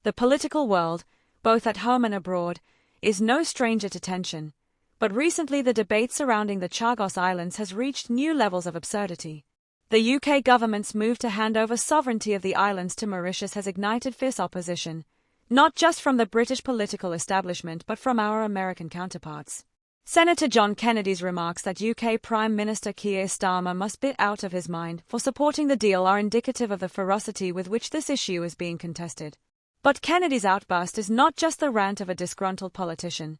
The political world, both at home and abroad, is no stranger to tension, but recently the debate surrounding the Chagos Islands has reached new levels of absurdity. The UK government's move to hand over sovereignty of the islands to Mauritius has ignited fierce opposition, not just from the British political establishment but from our American counterparts. Senator John Kennedy's remarks that UK Prime Minister Keir Starmer must be out of his mind for supporting the deal are indicative of the ferocity with which this issue is being contested. But Kennedy's outburst is not just the rant of a disgruntled politician.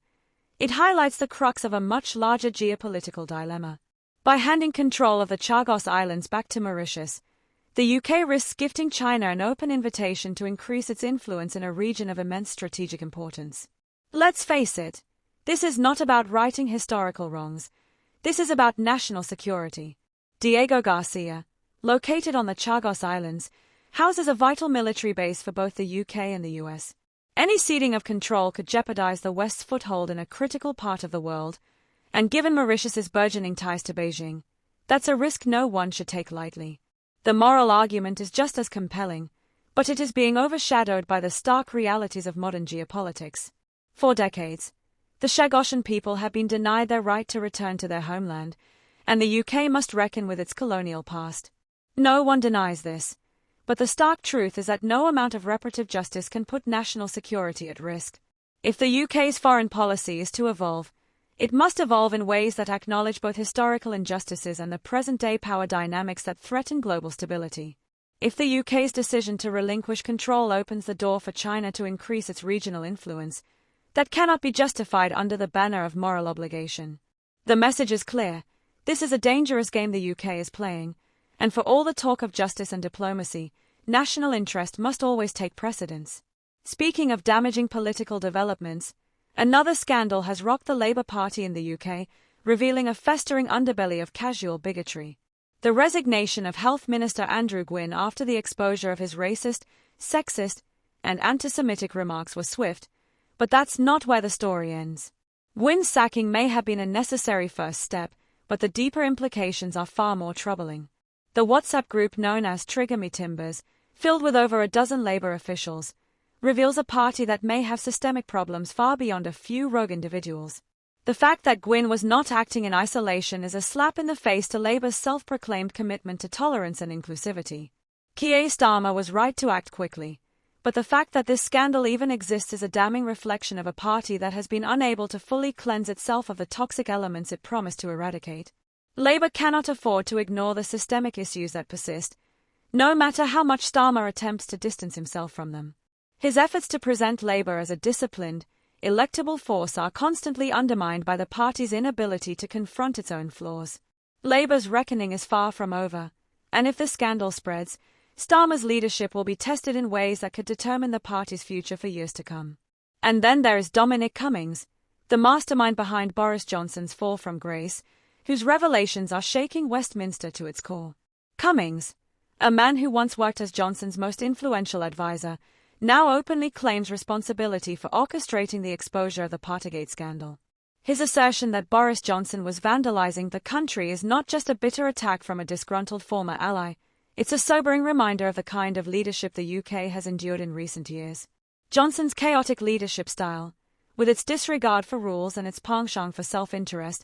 It highlights the crux of a much larger geopolitical dilemma. By handing control of the Chagos Islands back to Mauritius, the UK risks gifting China an open invitation to increase its influence in a region of immense strategic importance. Let's face it, this is not about righting historical wrongs. This is about national security. Diego Garcia, located on the Chagos Islands, houses a vital military base for both the UK and the US. Any ceding of control could jeopardize the West's foothold in a critical part of the world, and given Mauritius's burgeoning ties to Beijing, that's a risk no one should take lightly. The moral argument is just as compelling, but it is being overshadowed by the stark realities of modern geopolitics. For decades, the Chagosian people have been denied their right to return to their homeland, and the UK must reckon with its colonial past. No one denies this. But the stark truth is that no amount of reparative justice can put national security at risk. If the UK's foreign policy is to evolve, it must evolve in ways that acknowledge both historical injustices and the present-day power dynamics that threaten global stability. If the UK's decision to relinquish control opens the door for China to increase its regional influence, that cannot be justified under the banner of moral obligation. The message is clear: this is a dangerous game the UK is playing. And for all the talk of justice and diplomacy, national interest must always take precedence. Speaking of damaging political developments, another scandal has rocked the Labour Party in the UK, revealing a festering underbelly of casual bigotry. The resignation of Health Minister Andrew Gwynn after the exposure of his racist, sexist, and anti-Semitic remarks was swift, but that's not where the story ends. Gwynn's sacking may have been a necessary first step, but the deeper implications are far more troubling. The WhatsApp group known as Trigger Me Timbers, filled with over a dozen Labour officials, reveals a party that may have systemic problems far beyond a few rogue individuals. The fact that Gwynn was not acting in isolation is a slap in the face to Labour's self-proclaimed commitment to tolerance and inclusivity. Keir Starmer was right to act quickly, but the fact that this scandal even exists is a damning reflection of a party that has been unable to fully cleanse itself of the toxic elements it promised to eradicate. Labour cannot afford to ignore the systemic issues that persist, no matter how much Starmer attempts to distance himself from them. His efforts to present Labour as a disciplined, electable force are constantly undermined by the party's inability to confront its own flaws. Labour's reckoning is far from over, and if the scandal spreads, Starmer's leadership will be tested in ways that could determine the party's future for years to come. And then there is Dominic Cummings, the mastermind behind Boris Johnson's fall from grace, whose revelations are shaking Westminster to its core. Cummings, a man who once worked as Johnson's most influential advisor, now openly claims responsibility for orchestrating the exposure of the Partygate scandal. His assertion that Boris Johnson was vandalizing the country is not just a bitter attack from a disgruntled former ally, it's a sobering reminder of the kind of leadership the UK has endured in recent years. Johnson's chaotic leadership style, with its disregard for rules and its penchant for self-interest,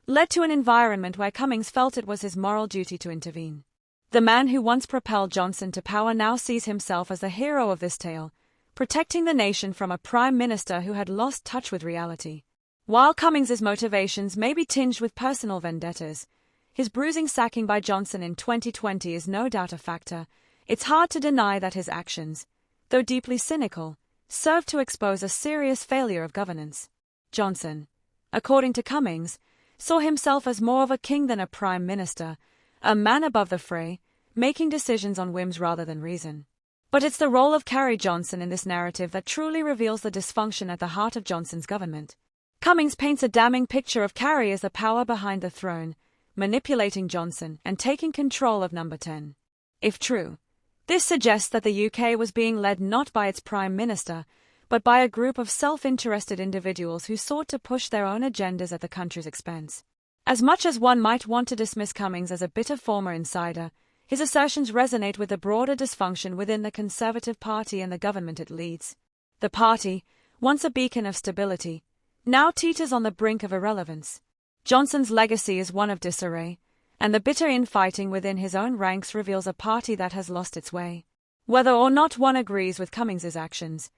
led to an environment where Cummings felt it was his moral duty to intervene. The man who once propelled Johnson to power now sees himself as the hero of this tale, protecting the nation from a prime minister who had lost touch with reality. While Cummings's motivations may be tinged with personal vendettas, his bruising sacking by Johnson in 2020 is no doubt a factor. It's hard to deny that his actions, though deeply cynical, served to expose a serious failure of governance. Johnson, according to Cummings, saw himself as more of a king than a prime minister, a man above the fray, making decisions on whims rather than reason. But it's the role of Carrie Johnson in this narrative that truly reveals the dysfunction at the heart of Johnson's government. Cummings paints a damning picture of Carrie as the power behind the throne, manipulating Johnson and taking control of Number 10. If true, this suggests that the UK was being led not by its prime minister, but by a group of self-interested individuals who sought to push their own agendas at the country's expense. As much as one might want to dismiss Cummings as a bitter former insider, his assertions resonate with the broader dysfunction within the Conservative Party and the government it leads. The party, once a beacon of stability, now teeters on the brink of irrelevance. Johnson's legacy is one of disarray, and the bitter infighting within his own ranks reveals a party that has lost its way. Whether or not one agrees with Cummings's actions,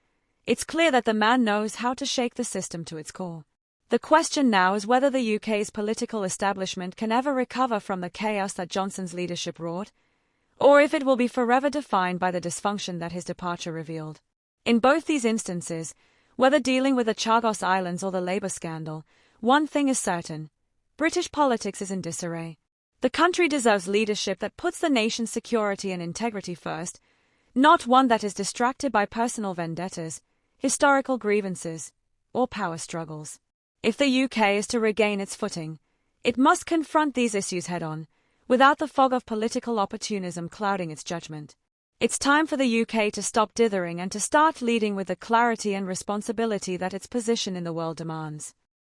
it's clear that the man knows how to shake the system to its core. The question now is whether the UK's political establishment can ever recover from the chaos that Johnson's leadership wrought, or if it will be forever defined by the dysfunction that his departure revealed. In both these instances, whether dealing with the Chagos Islands or the Labour scandal, one thing is certain: British politics is in disarray. The country deserves leadership that puts the nation's security and integrity first, not one that is distracted by personal vendettas, historical grievances, or power struggles. If the UK is to regain its footing, it must confront these issues head-on, without the fog of political opportunism clouding its judgment. It's time for the UK to stop dithering and to start leading with the clarity and responsibility that its position in the world demands.